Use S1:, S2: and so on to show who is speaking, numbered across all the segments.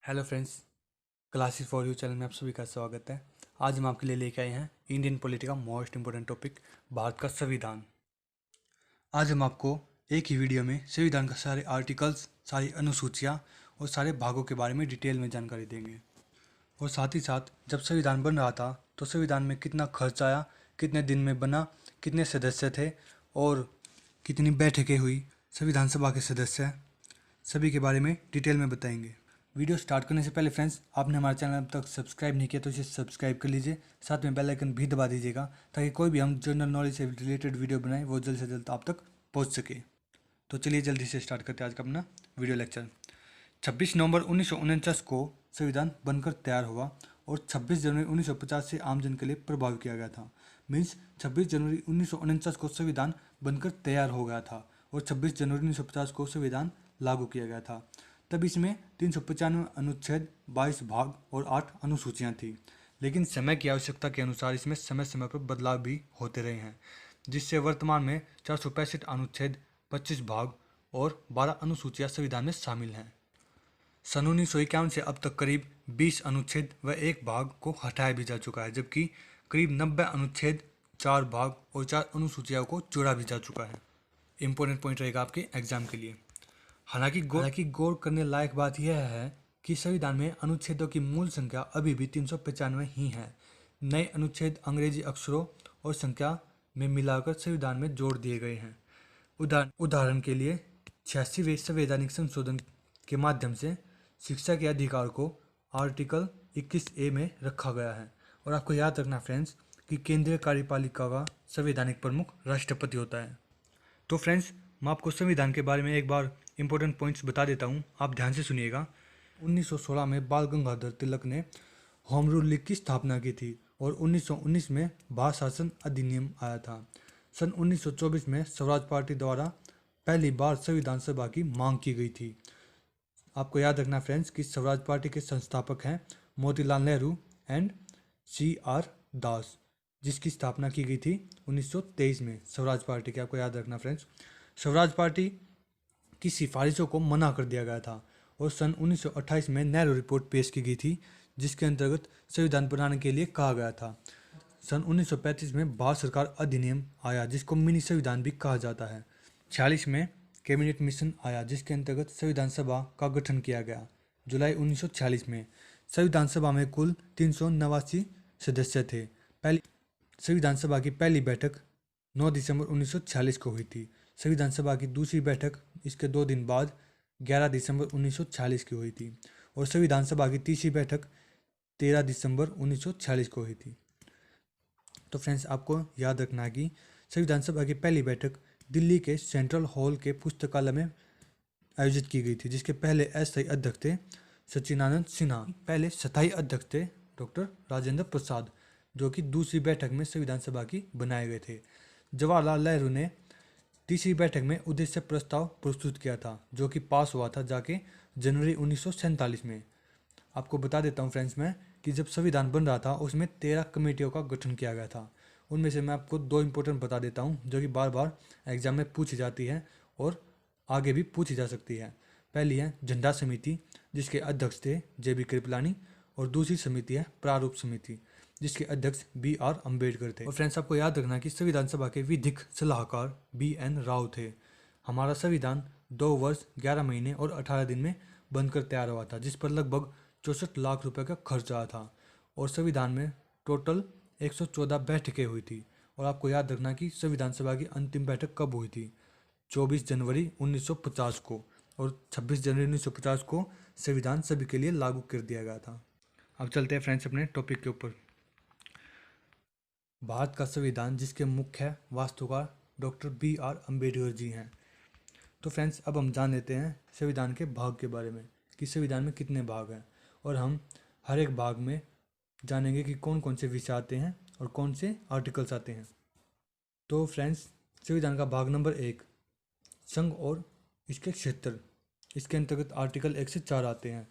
S1: Hello friends, classes for you channel में आप सभी का स्वागत है। आज हम आपके लिए लेके आए हैं इंडियन पॉलिटी का मोस्ट इम्पोर्टेंट टॉपिक, भारत का संविधान। आज हम आपको एक ही वीडियो में संविधान का सारे आर्टिकल्स, सारी अनुसूचियाँ और सारे भागों के बारे में डिटेल में जानकारी देंगे। और साथ ही साथ जब संविधान बन रहा था तो संविधान में कितना खर्च आया, कितने दिन में बना, कितने सदस्य थे और कितनी बैठकें हुई, संविधान सभा के सदस्य, सभी के बारे में डिटेल में बताएंगे। वीडियो स्टार्ट करने से पहले फ्रेंड्स, आपने हमारा चैनल अब तक सब्सक्राइब नहीं किया तो इसे सब्सक्राइब कर लीजिए, साथ में बेल आइकन भी दबा दीजिएगा ताकि कोई भी हम जनरल नॉलेज से रिलेटेड वीडियो बनाएं वो जल्द से जल्द आप तक पहुंच सके। तो चलिए जल्दी से स्टार्ट करते हैं आज का अपना वीडियो लेक्चर। 26 नवंबर 1949 को संविधान बनकर तैयार हुआ और 26 जनवरी 1950 से आम जन के लिए प्रभावी किया गया था। मीन्स 26 जनवरी 1949 को संविधान बनकर तैयार हो गया था और 26 जनवरी 1950 को संविधान लागू किया गया था। तब इसमें 395 अनुच्छेद, 22 भाग और 8 अनुसूचियाँ थी। लेकिन समय की आवश्यकता के अनुसार इसमें समय समय पर बदलाव भी होते रहे हैं, जिससे वर्तमान में 465 अनुच्छेद, 25 भाग और 12 अनुसूचियाँ संविधान में शामिल हैं। सन 1951 से अब तक करीब 20 अनुच्छेद व 1 भाग को हटाया भी जा चुका है, जबकि करीब 90 अनुच्छेद, 4 भाग और 4 अनुसूचियाँ को जोड़ा भी जा चुका है। इंपॉर्टेंट पॉइंट रहेगा आपके एग्जाम के लिए। हालांकि गौर करने लायक बात यह है कि संविधान में अनुच्छेदों की मूल संख्या अभी भी 395 ही है। नए अनुच्छेद अंग्रेजी अक्षरों और संख्या में मिलाकर संविधान में जोड़ दिए गए हैं। उदाहरण के लिए 86वें संवैधानिक संशोधन के माध्यम से शिक्षा के अधिकार को आर्टिकल 21A में रखा गया है। और आपको याद रखना फ्रेंड्स कि केंद्रीय कार्यपालिका का संवैधानिक प्रमुख राष्ट्रपति होता है। तो फ्रेंड्स, मैं आपको संविधान के बारे में एक बार इंपॉर्टेंट पॉइंट्स बता देता हूँ, आप ध्यान से सुनिएगा। 1916 में बाल गंगाधर तिलक ने होम रूल लीग की स्थापना की थी और 1919 में भारत शासन अधिनियम आया था। सन 1924 में स्वराज पार्टी द्वारा पहली बार संविधान सभा की मांग की गई थी। आपको याद रखना फ्रेंड्स कि स्वराज पार्टी के संस्थापक हैं मोतीलाल नेहरू एंड CR दास, जिसकी स्थापना की गई थी 1923 में। स्वराज पार्टी की आपको याद रखना फ्रेंड्स, स्वराज पार्टी की सिफारिशों को मना कर दिया गया था और सन 1928 में नेहरू रिपोर्ट पेश की गई थी, जिसके अंतर्गत संविधान बनाने के लिए कहा गया था। सन 1935 में भारत सरकार अधिनियम आया, जिसको मिनी संविधान भी कहा जाता है। 46 में कैबिनेट मिशन आया, जिसके अंतर्गत संविधान सभा का गठन किया गया। जुलाई 1946 में संविधान सभा में कुल 389 सदस्य थे। पहली संविधान सभा की पहली बैठक 9 दिसंबर 1946 को हुई थी। संविधान सभा की दूसरी बैठक इसके 2 दिन बाद 11 दिसंबर 1946 की हुई थी और संविधान सभा की तीसरी बैठक 13 दिसंबर 1946 को हुई थी। तो फ्रेंड्स, आपको याद रखना है कि संविधान सभा की पहली बैठक दिल्ली के सेंट्रल हॉल के पुस्तकालय में आयोजित की गई थी, जिसके पहले अस्थायी अध्यक्ष थे सच्चिदानंद सिन्हा, पहले स्थायी अध्यक्ष थे डॉक्टर राजेंद्र प्रसाद, जो कि दूसरी बैठक में संविधान सभा की बनाए गए थे। जवाहरलाल नेहरू ने तीसरी बैठक में उद्देश्य प्रस्ताव प्रस्तुत किया था, जो कि पास हुआ था जाके जनवरी 1947 में। आपको बता देता हूँ फ्रेंड्स मैं कि जब संविधान बन रहा था उसमें 13 कमेटियों का गठन किया गया था। उनमें से मैं आपको 2 इंपॉर्टेंट बता देता हूँ, जो कि बार बार एग्जाम में पूछी जाती है और आगे भी पूछी जा सकती है। पहली है झंडा समिति, जिसके अध्यक्ष थे JB कृपलानी, और दूसरी समिति है प्रारूप समिति, जिसके अध्यक्ष BR अम्बेडकर थे। और फ्रेंड्स, आपको याद रखना कि संविधान सभा के विधिक सलाहकार BN राव थे। हमारा संविधान 2 वर्ष 11 महीने और 18 दिन में बनकर तैयार हुआ था, जिस पर लगभग 64 लाख रुपए का खर्च आया था और संविधान में टोटल 114 बैठकें हुई थी। और आपको याद रखना कि संविधान सभा की अंतिम बैठक कब हुई थी, 24 जनवरी 1950 को, और 26 जनवरी 1950 को संविधान सभी के लिए लागू कर दिया गया था। अब चलते हैं फ्रेंड्स अपने टॉपिक के ऊपर। भारत का संविधान, जिसके मुख्य वास्तुकार डॉक्टर BR अम्बेडकर जी हैं। तो फ्रेंड्स, अब हम जान लेते हैं संविधान के भाग के बारे में कि संविधान में कितने भाग हैं, और हम हर एक भाग में जानेंगे कि कौन कौन से विषय आते हैं और कौन से आर्टिकल्स आते हैं। तो फ्रेंड्स, संविधान का भाग नंबर 1 संघ और इसके क्षेत्र, इसके अंतर्गत आर्टिकल 1 से 4 आते हैं।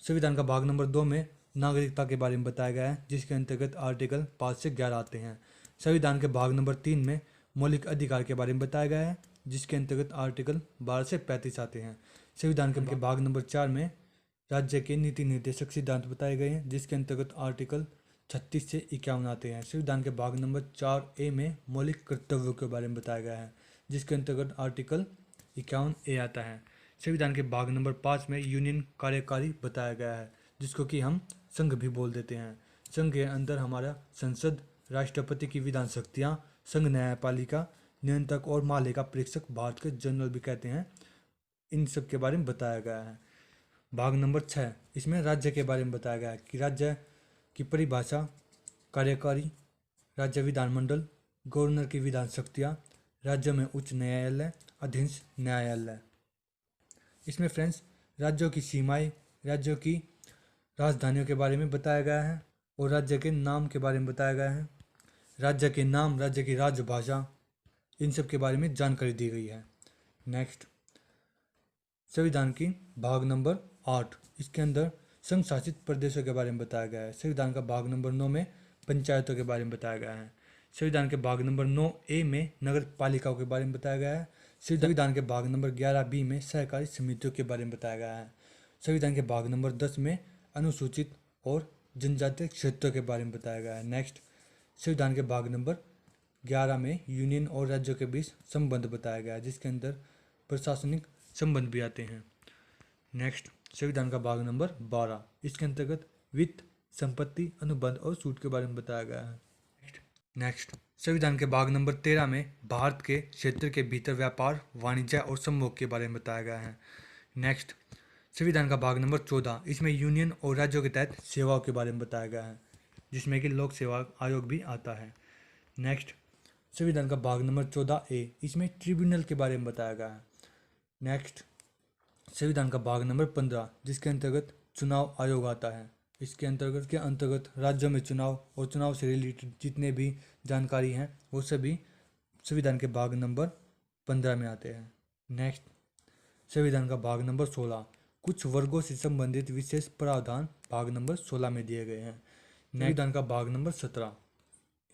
S1: संविधान का भाग नंबर 2 में नागरिकता के बारे में बताया गया है, जिसके अंतर्गत आर्टिकल 5 से 11 आते हैं। संविधान के भाग नंबर 3 में मौलिक अधिकार के बारे में बताया गया है, जिसके अंतर्गत आर्टिकल 12 से 35 आते हैं। संविधान के भाग नंबर 4 में राज्य के नीति निर्देशक सिद्धांत बताए गए हैं, जिसके अंतर्गत आर्टिकल 36 से 51 आते हैं। संविधान के भाग नंबर 4A में मौलिक कर्तव्यों के बारे में बताया गया है, जिसके अंतर्गत आर्टिकल 51A आता है। संविधान के भाग नंबर 5 में यूनियन कार्यकारी बताया गया है, जिसको कि हम संघ भी बोल देते हैं। संघ के अंदर हमारा संसद, राष्ट्रपति की विधान शक्तियाँ, संघ न्यायपालिका, नियंत्रक और महालेखा परीक्षक, भारत के जनरल भी कहते हैं, इन सब के बारे में बताया गया है। भाग नंबर 6, इसमें राज्य के बारे में बताया गया है कि राज्य की परिभाषा, कार्यकारी, राज्य विधानमंडल, गवर्नर की विधान शक्तियाँ, राज्यों में उच्च न्यायालय, अधीनस्थ न्यायालय। इसमें फ्रेंड्स राज्यों की सीमाएं, राज्यों की राजधानियों के बारे में बताया गया है और राज्य के नाम के बारे में बताया गया है। राज्य के नाम, राज्य की राजभाषा, इन सब के बारे में जानकारी दी गई है। नेक्स्ट, संविधान की भाग नंबर 8, इसके अंदर संघ शासित प्रदेशों के बारे में बताया गया है। संविधान का भाग नंबर 9 में पंचायतों के बारे में बताया गया है। संविधान के भाग नंबर 9A में नगर पालिकाओं के बारे में बताया गया है। संविधान के भाग नंबर 11B में सहकारी समितियों के बारे में बताया गया है। संविधान के भाग नंबर 10 में अनुसूचित और जनजातीय क्षेत्रों के बारे में बताया गया है। नेक्स्ट, संविधान के भाग नंबर 11 में यूनियन और राज्यों के बीच संबंध बताया गया है, जिसके अंदर प्रशासनिक संबंध भी आते हैं। नेक्स्ट, संविधान का भाग नंबर 12, इसके अंतर्गत वित्त, संपत्ति, अनुबंध और छूट के बारे में बताया गया है। नेक्स्ट, संविधान के भाग नंबर 13 में भारत के क्षेत्र के भीतर व्यापार, वाणिज्य और संभोग के बारे में बताया गया है। नेक्स्ट, संविधान का भाग नंबर 14, इसमें यूनियन और राज्यों के तहत सेवाओं के बारे में बताया गया है, जिसमें कि लोक सेवा आयोग भी आता है। नेक्स्ट, संविधान का भाग नंबर 14A, इसमें ट्रिब्यूनल के बारे में बताया गया है। नेक्स्ट, संविधान का भाग नंबर 15, जिसके अंतर्गत चुनाव आयोग आता है। इसके अंतर्गत राज्यों में चुनाव और चुनाव से रिलेटेड जितने भी जानकारी हैं वो सभी संविधान के भाग नंबर 15 में आते हैं। नेक्स्ट, संविधान का भाग नंबर 16, कुछ वर्गों से संबंधित विशेष प्रावधान भाग नंबर 16 में दिए गए हैं। संविधान का भाग नंबर 17,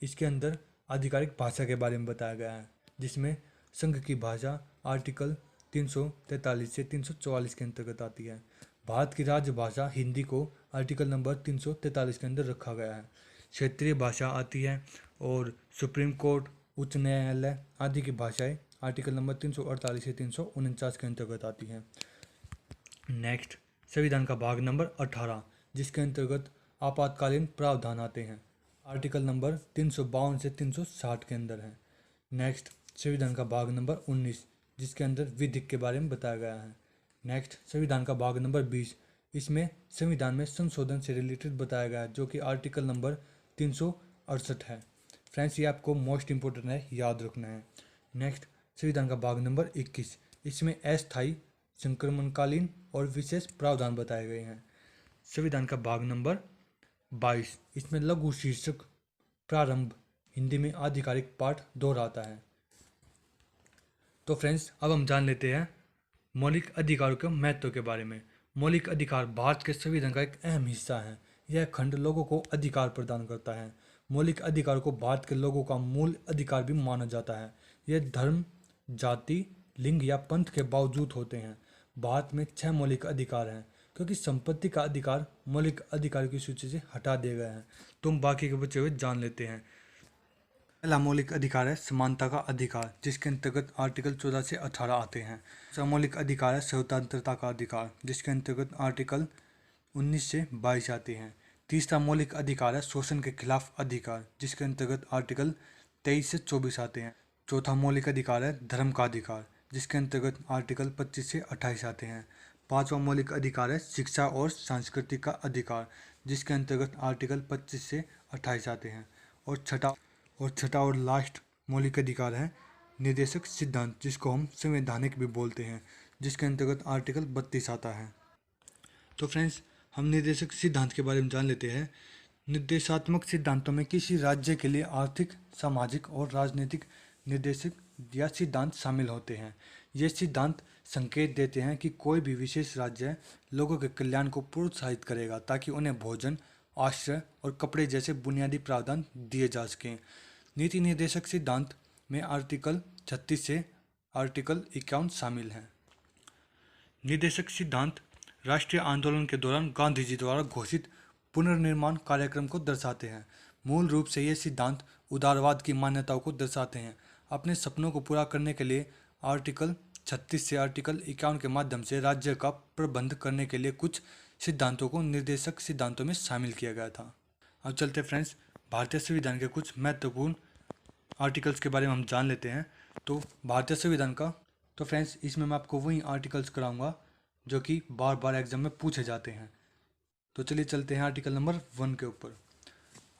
S1: इसके अंदर आधिकारिक भाषा के बारे में बताया गया है, जिसमें संघ की भाषा आर्टिकल 343 से 344 के अंतर्गत आती है। भारत की राजभाषा हिंदी को आर्टिकल नंबर 343 के अंदर रखा गया है। क्षेत्रीय भाषा आती है और सुप्रीम कोर्ट, उच्च न्यायालय आदि की भाषाएं आर्टिकल नंबर 348 से 349 के अंतर्गत आती हैं। नेक्स्ट, संविधान का भाग नंबर 18, जिसके अंतर्गत आपातकालीन प्रावधान आते हैं, आर्टिकल नंबर 352 से 360 के अंदर है। नेक्स्ट, संविधान का भाग नंबर 19, जिसके अंदर विधिक के बारे में बताया गया है। नेक्स्ट, संविधान का भाग नंबर 20, इसमें संविधान में संशोधन से रिलेटेड बताया गया है, जो कि आर्टिकल नंबर 368 है। फ्रेंड्स, ये आपको मोस्ट इंपोर्टेंट है, याद रखना है। नेक्स्ट, संविधान का भाग नंबर 21, इसमें अस्थायी, संक्रमणकालीन और विशेष प्रावधान बताए गए हैं। संविधान का भाग नंबर 22, इसमें लघु शीर्षक प्रारंभ हिंदी में आधिकारिक पाठ दोहराता है। तो फ्रेंड्स, अब हम जान लेते हैं मौलिक अधिकारों के महत्व के बारे में। मौलिक अधिकार भारत के संविधान का एक अहम हिस्सा है। यह खंड लोगों को अधिकार प्रदान करता है। मौलिक अधिकारों को भारत के लोगों का मूल अधिकार भी माना जाता है। यह धर्म, जाति, लिंग या पंथ के बावजूद होते हैं। भारत में 6 मौलिक अधिकार हैं, क्योंकि संपत्ति का अधिकार मौलिक अधिकारों की सूची से हटा दिए गए हैं। तो हम बाकी के बचे हुए जान लेते हैं। पहला मौलिक अधिकार है समानता का अधिकार, जिसके अंतर्गत आर्टिकल 14 से 18 आते हैं। दूसरा मौलिक अधिकार है स्वतंत्रता का अधिकार, जिसके अंतर्गत आर्टिकल 19 से 22 आते हैं। तीसरा मौलिक अधिकार है शोषण के खिलाफ अधिकार, जिसके अंतर्गत आर्टिकल 23 से 24 आते हैं। चौथा मौलिक अधिकार है धर्म का अधिकार, जिसके अंतर्गत आर्टिकल 25 से 28 आते हैं। पांचवा मौलिक अधिकार है शिक्षा और संस्कृति का अधिकार, जिसके अंतर्गत आर्टिकल 25 से 28 आते हैं। और छठा और लास्ट मौलिक अधिकार है निर्देशक सिद्धांत, जिसको हम संवैधानिक भी बोलते हैं, जिसके अंतर्गत आर्टिकल 32 आता है। तो फ्रेंड्स, हम निर्देशक सिद्धांत के बारे में जान लेते हैं। निर्देशात्मक सिद्धांतों में किसी राज्य के लिए आर्थिक, सामाजिक और राजनीतिक निर्देशक या सिद्धांत शामिल होते हैं। ये सिद्धांत संकेत देते हैं कि कोई भी विशेष राज्य लोगों के कल्याण को प्रोत्साहित करेगा, ताकि उन्हें भोजन, आश्रय और कपड़े जैसे बुनियादी प्रावधान दिए जा सकें। नीति निर्देशक सिद्धांत में आर्टिकल 36 से आर्टिकल 51 शामिल हैं। निर्देशक सिद्धांत राष्ट्रीय आंदोलन के दौरान गांधी जी द्वारा घोषित पुनर्निर्माण कार्यक्रम को दर्शाते हैं। मूल रूप से ये सिद्धांत उदारवाद की मान्यताओं को दर्शाते हैं। अपने सपनों को पूरा करने के लिए आर्टिकल 36 से आर्टिकल 51 के माध्यम से राज्य का प्रबंध करने के लिए कुछ सिद्धांतों को निर्देशक सिद्धांतों में शामिल किया गया था। अब चलते फ्रेंड्स, भारतीय संविधान के कुछ महत्वपूर्ण आर्टिकल्स के बारे में हम जान लेते हैं। तो भारतीय संविधान का फ्रेंड्स, इसमें मैं आपको वही आर्टिकल्स कराऊंगा जो कि बार बार एग्जाम में पूछे जाते हैं। तो चलिए चलते हैं आर्टिकल नंबर 1 के ऊपर।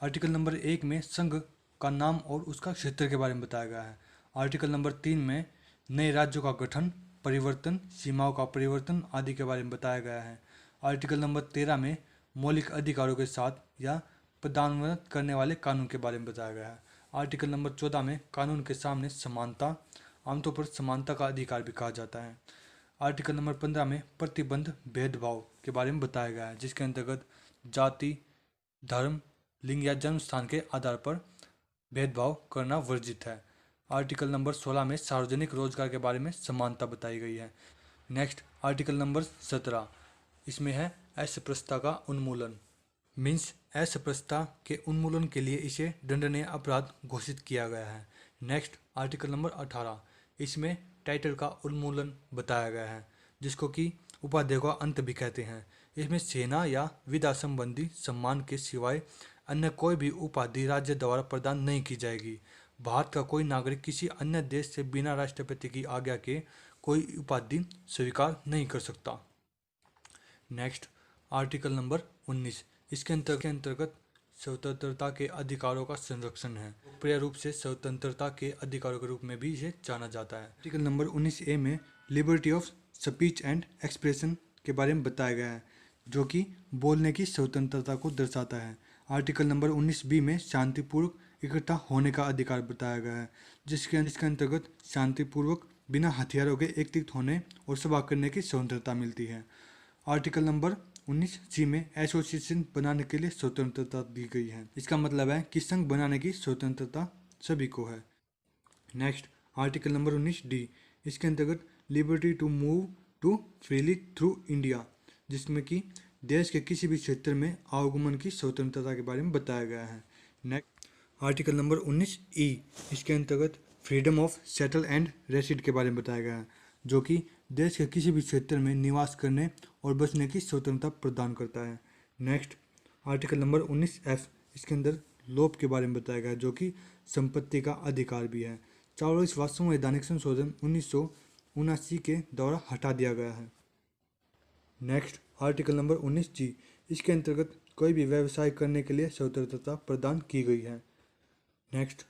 S1: आर्टिकल नंबर 1 में संघ का नाम और उसका क्षेत्र के बारे में बताया गया है। आर्टिकल नंबर 3 में नए राज्यों का गठन, परिवर्तन, सीमाओं का परिवर्तन आदि के बारे में बताया गया है। आर्टिकल नंबर 13 में मौलिक अधिकारों के साथ या प्रदान करने वाले कानून के बारे में बताया गया है। आर्टिकल नंबर 14 में कानून के सामने समानता, आमतौर पर समानता का अधिकार भी कहा जाता है। आर्टिकल नंबर 15 में प्रतिबंध भेदभाव के बारे में बताया गया है, जिसके अंतर्गत जाति, धर्म, लिंग या जन्म स्थान के आधार पर भेदभाव करना वर्जित है। आर्टिकल नंबर 16 में सार्वजनिक रोजगार के बारे में समानता बताई गई है। नेक्स्ट आर्टिकल नंबर 17, इसमें है अस्पृश्यता का उन्मूलन, मीन्स अस्पृश्यता के उन्मूलन के लिए इसे दंडनीय अपराध घोषित किया गया है। नेक्स्ट आर्टिकल नंबर 18, इसमें टाइटल का उन्मूलन बताया गया है, जिसको कि उपाध्याय का अंत भी कहते हैं। इसमें सेना या विधा संबंधी सम्मान के सिवाय अन्य कोई भी उपाधि राज्य द्वारा प्रदान नहीं की जाएगी। भारत का कोई नागरिक किसी अन्य देश से बिना राष्ट्रपति की आज्ञा के कोई उपाधि स्वीकार नहीं कर सकता। नेक्स्ट आर्टिकल नंबर 19, इसके अंतर्गत स्वतंत्रता के अधिकारों का संरक्षण है। लोकप्रिय रूप से स्वतंत्रता के अधिकारों के रूप में भी इसे जाना जाता है। आर्टिकल नंबर 19A में liberty of speech and expression के बारे में बताया गया है, जो कि बोलने की स्वतंत्रता को दर्शाता है। आर्टिकल नंबर 19B में शांतिपूर्वक इकट्ठा होने का अधिकार बताया गया है, जिसके अंतर्गत शांतिपूर्वक बिना हथियारों के एकत्रित होने और सभा करने की स्वतंत्रता मिलती है। आर्टिकल नंबर 19C में एसोसिएशन बनाने के लिए स्वतंत्रता दी गई है। इसका मतलब है कि संघ बनाने की स्वतंत्रता सभी को है। नेक्स्ट आर्टिकल नंबर 19D, इसके अंतर्गत liberty to move to freely through India, जिसमें कि देश के किसी भी क्षेत्र में आवागमन की स्वतंत्रता के बारे में बताया गया है। नेक्स्ट आर्टिकल नंबर 19E, इसके अंतर्गत फ्रीडम ऑफ सेटल एंड रेसिड के बारे में बताया गया है, जो कि देश के किसी भी क्षेत्र में निवास करने और बसने की स्वतंत्रता प्रदान करता है। नेक्स्ट आर्टिकल नंबर 19F, इसके अंदर लोप के बारे में बताया गया है, जो कि संपत्ति का अधिकार भी है। 44वां संवैधानिक संशोधन 1979 के द्वारा हटा दिया गया है। नेक्स्ट आर्टिकल नंबर 19G, इसके अंतर्गत कोई भी व्यवसाय करने के लिए स्वतंत्रता प्रदान की गई है। नेक्स्ट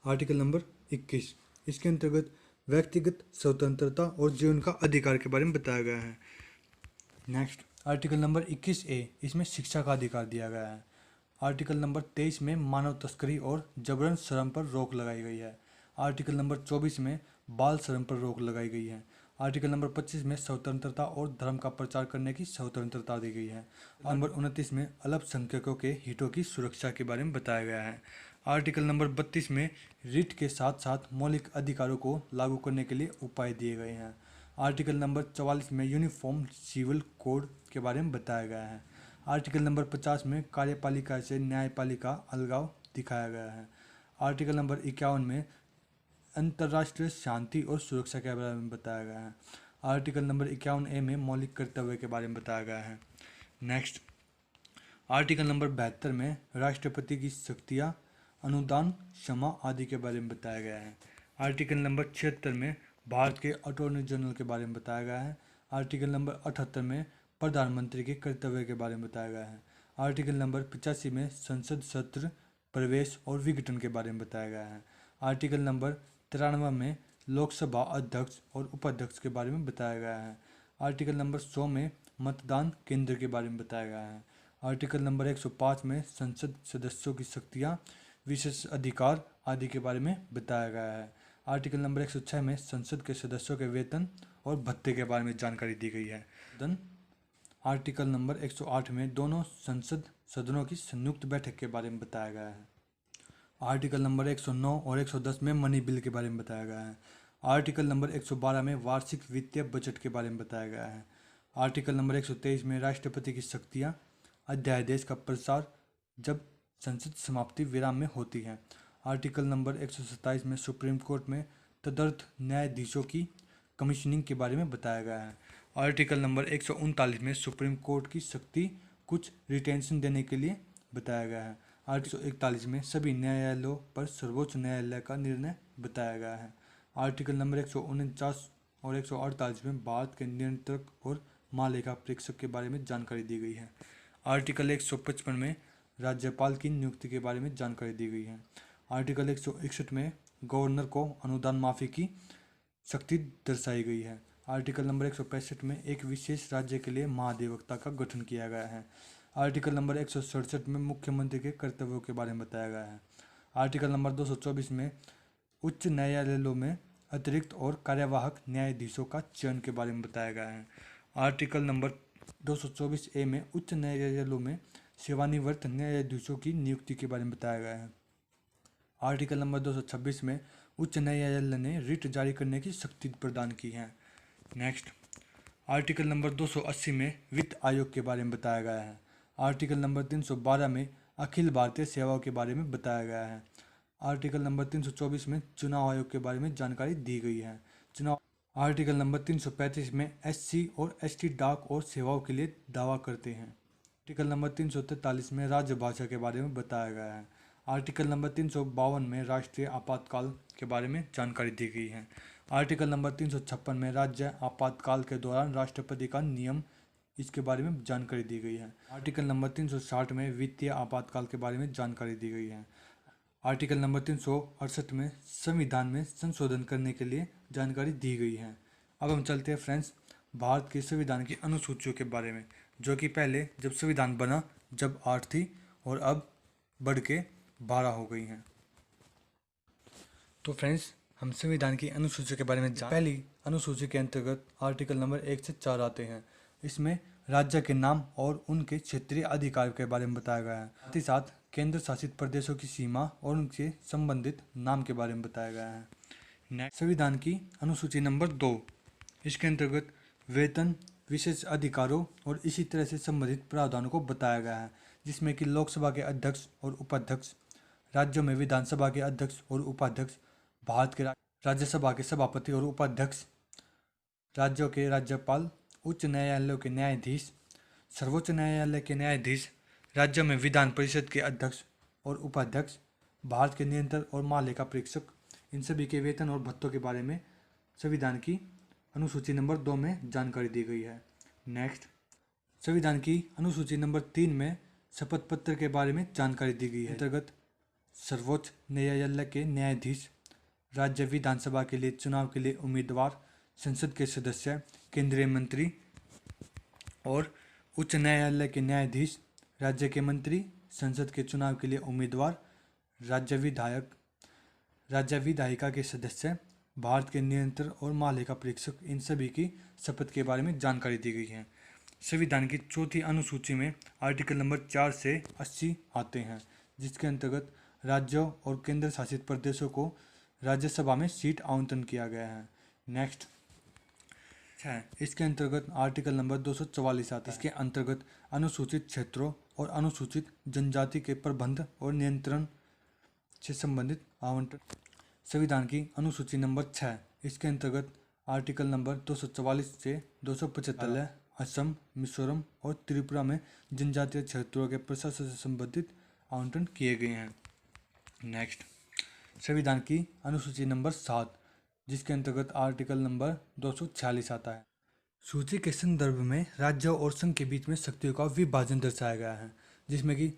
S1: आर्टिकल नंबर 21, इसके अंतर्गत व्यक्तिगत स्वतंत्रता और जीवन का अधिकार के बारे में बताया गया है। नेक्स्ट आर्टिकल नंबर 21A, इसमें शिक्षा का अधिकार दिया गया है। आर्टिकल नंबर 23 में मानव तस्करी और जबरन श्रम पर रोक लगाई गई है। आर्टिकल नंबर 24 में बाल श्रम पर रोक लगाई गई है। आर्टिकल नंबर 25 में स्वतंत्रता और धर्म का प्रचार करने की स्वतंत्रता दी गई है। नंबर 29 में अल्पसंख्यकों के हितों की सुरक्षा के बारे में बताया गया है। आर्टिकल नंबर 32 में रिट के साथ साथ मौलिक अधिकारों को लागू करने के लिए उपाय दिए गए हैं। आर्टिकल नंबर 44 में यूनिफॉर्म सिविल कोड के बारे में बताया गया है। आर्टिकल नंबर 50 में कार्यपालिका से न्यायपालिका अलगाव दिखाया गया है। आर्टिकल नंबर 51 में अंतर्राष्ट्रीय शांति और सुरक्षा के बारे में बताया गया है। आर्टिकल नंबर 51A में मौलिक कर्तव्य के बारे में बताया गया है। नेक्स्ट आर्टिकल नंबर 72 में राष्ट्रपति की शक्तियाँ, अनुदान, क्षमा आदि के बारे में बताया गया है। आर्टिकल नंबर 76 में भारत के अटॉर्नी जनरल के बारे में बताया गया है। आर्टिकल नंबर 78 में प्रधानमंत्री के कर्तव्य के बारे में बताया गया है। आर्टिकल नंबर 85 में संसद सत्र, प्रवेश और विघटन के बारे में बताया गया है। आर्टिकल नंबर 93 में लोकसभा अध्यक्ष और उपाध्यक्ष के बारे में बताया गया है। आर्टिकल नंबर 100 में मतदान केंद्र के बारे में बताया गया है। आर्टिकल नंबर 105 में संसद सदस्यों की शक्तियाँ, विशेष अधिकार आदि के बारे में बताया गया है। आर्टिकल नंबर 106 में संसद के सदस्यों के वेतन और भत्ते के बारे में जानकारी दी गई है। आर्टिकल नंबर 108 में दोनों संसद सदनों की संयुक्त बैठक के बारे में बताया गया है। आर्टिकल नंबर 109 और 110 में मनी बिल के बारे में बताया गया है। आर्टिकल नंबर 112 में वार्षिक वित्तीय बजट के बारे में बताया गया है। आर्टिकल नंबर 123 में राष्ट्रपति की शक्तियाँ अध्यादेश का प्रसार जब संसद समाप्ति विराम में होती है। आर्टिकल नंबर 127 में सुप्रीम कोर्ट में तदर्थ न्यायाधीशों की कमीशनिंग के बारे में बताया गया है। आर्टिकल नंबर 139 में सुप्रीम कोर्ट की शक्ति कुछ रिटेंशन देने के लिए बताया गया है। आर्टिकल 141 में सभी न्यायालयों पर सर्वोच्च न्यायालय का निर्णय बताया गया है। आर्टिकल नंबर 149 और 148 में भारत के नियंत्रक और महालेखा परीक्षक के बारे में जानकारी दी गई है। आर्टिकल 155 में राज्यपाल की नियुक्ति के बारे में जानकारी दी गई है। आर्टिकल 161 में गवर्नर को अनुदान माफी की शक्ति दर्शाई गई है। आर्टिकल नंबर 165 में एक विशेष राज्य के लिए महाधिवक्ता का गठन किया गया है। आर्टिकल नंबर 167 में मुख्यमंत्री के कर्तव्यों के बारे में बताया गया है। आर्टिकल नंबर 224 में उच्च न्यायालयों में अतिरिक्त और कार्यवाहक न्यायाधीशों का चयन के बारे में बताया गया है। आर्टिकल नंबर 224A में उच्च न्यायालयों में सेवानिवृत्त न्यायाधीशों की नियुक्ति के बारे में बताया गया है। आर्टिकल नंबर 226 में उच्च न्यायालय ने रिट जारी करने की शक्ति प्रदान की है। नेक्स्ट, आर्टिकल नंबर 280 में वित्त आयोग के बारे में बताया गया है। आर्टिकल नंबर 312 में अखिल भारतीय सेवाओं के बारे में बताया गया है। आर्टिकल नंबर 324 में चुनाव आयोग के बारे में जानकारी दी गई है। आर्टिकल नंबर 335 में SC और ST डाक और सेवाओं के लिए दावा करते हैं। आर्टिकल नंबर 343 में राजभाषा के बारे में बताया गया है। आर्टिकल नंबर 352 में राष्ट्रीय आपातकाल के बारे में जानकारी दी गई है। आर्टिकल नंबर 356 में राज्य आपातकाल के दौरान राष्ट्रपति का नियम, इसके बारे में जानकारी दी गई है। आर्टिकल नंबर 360 में वित्तीय आपातकाल के बारे में जानकारी दी गई है। आर्टिकल नंबर 368 में संविधान में संशोधन करने के लिए जानकारी दी गई है। अब हम चलते हैं फ्रेंड्स भारत के संविधान की अनुसूचियों के बारे में, जो कि पहले जब संविधान बना जब 8 थी और अब बढ़ के 12 हो गई हैं। तो फ्रेंड्स हम संविधान की अनुसूची के बारे में पहली अनुसूची के अंतर्गत आर्टिकल नंबर 1 से 4 आते हैं। इसमें राज्य के नाम और उनके क्षेत्रीय अधिकार के बारे में बताया गया है। साथ ही साथ केंद्र शासित प्रदेशों की सीमा और उनके संबंधित नाम के बारे में बताया गया है। नेक्स्ट, संविधान की अनुसूची नंबर 2, इसके अंतर्गत वेतन, विशेष अधिकारों और इसी तरह से संबंधित प्रावधानों को बताया गया है, जिसमें कि लोकसभा के अध्यक्ष और उपाध्यक्ष, राज्यों में विधानसभा के अध्यक्ष और उपाध्यक्ष, भारत के राज्यसभा के सभापति और उपाध्यक्ष, राज्यों के राज्यपाल, उच्च न्यायालयों के न्यायाधीश, सर्वोच्च न्यायालय के न्यायाधीश, राज्यों में विधान परिषद के अध्यक्ष और उपाध्यक्ष, भारत के नियंत्रक और महालेखा परीक्षक, इन सभी के वेतन और भत्तों के बारे में संविधान की अनुसूची नंबर 2 में जानकारी दी गई है। नेक्स्ट, संविधान की अनुसूची नंबर 3 में शपथ पत्र के बारे में जानकारी दी गई है। अंतर्गत सर्वोच्च न्यायालय के न्यायाधीश, राज्य विधानसभा के लिए चुनाव के लिए उम्मीदवार, संसद के सदस्य, केंद्रीय मंत्री और उच्च न्यायालय के न्यायाधीश, राज्य के मंत्री, संसद के चुनाव के लिए उम्मीदवार, राज्य विधायक, राज्य विधायिका के सदस्य, भारत के नियंत्रक और महालेखा परीक्षक, इन सभी की शपथ के बारे में जानकारी दी गई है। संविधान की चौथी अनुसूची में आर्टिकल नंबर 4 से 80 आते हैं, जिसके अंतर्गत राज्यों और केंद्र शासित प्रदेशों को राज्यसभा में सीट आवंटन किया गया है। नेक्स्ट है, इसके अंतर्गत आर्टिकल नंबर 244 आता है। इसके अंतर्गत अनुसूचित क्षेत्रों और अनुसूचित जनजाति के प्रबंध और नियंत्रण से संबंधित आवंटन। संविधान की अनुसूची नंबर 6, इसके अंतर्गत आर्टिकल नंबर 244 से 275 असम, मिजोरम और त्रिपुरा में जनजातीय क्षेत्रों के प्रशासन से संबंधित आवंटन किए गए हैं। नेक्स्ट, संविधान की अनुसूची नंबर 7, जिसके अंतर्गत आर्टिकल नंबर 246 आता है। सूची के संदर्भ में राज्यों और संघ के बीच में शक्तियों का विभाजन दर्शाया गया है, जिसमें कि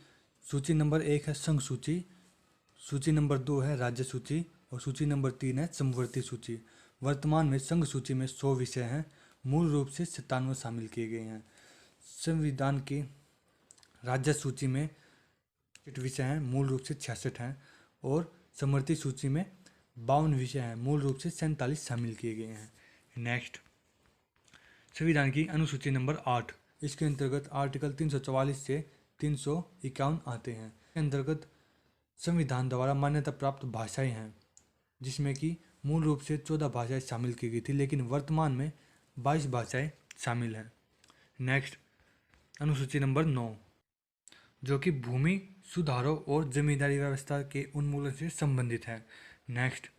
S1: सूची नंबर 1 है संघ सूची, सूची नंबर 2 है राज्य सूची और सूची नंबर 3 है समवर्ती सूची। वर्तमान में संघ सूची में 100 विषय हैं, मूल रूप से 97 शामिल किए गए हैं। संविधान की राज्य सूची में 60 विषय हैं, मूल रूप से 66 हैं और समवर्ती सूची में 52 विषय हैं, मूल रूप से 47 शामिल किए गए हैं। नेक्स्ट, संविधान की अनुसूची नंबर 8, इसके अंतर्गत आर्टिकल 344 से 351 आते हैं। इसके अंतर्गत संविधान द्वारा मान्यता प्राप्त भाषाएं हैं, जिसमें कि मूल रूप से 14 भाषाएं शामिल की गई थी, लेकिन वर्तमान में 22 भाषाएं शामिल हैं। नेक्स्ट अनुसूची नंबर 9, जो कि भूमि सुधारों और जमींदारी व्यवस्था के उन्मूलन से संबंधित है। नेक्स्ट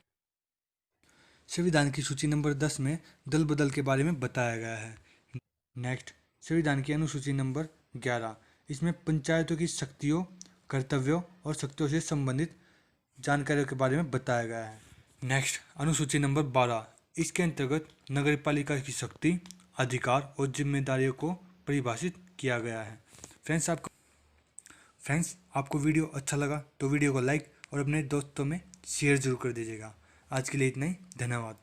S1: संविधान की सूची नंबर 10 में दल बदल के बारे में बताया गया है। नेक्स्ट संविधान की अनुसूची नंबर 11, इसमें पंचायतों की शक्तियों, कर्तव्यों और शक्तियों से संबंधित जानकारियों के बारे में बताया गया है। नेक्स्ट अनुसूची नंबर 12, इसके अंतर्गत नगरपालिका की शक्ति, अधिकार और जिम्मेदारियों को परिभाषित किया गया है। फ्रेंड्स आपको वीडियो अच्छा लगा तो वीडियो को लाइक और अपने दोस्तों में शेयर जरूर कर दीजिएगा। आज के लिए इतना ही, धन्यवाद।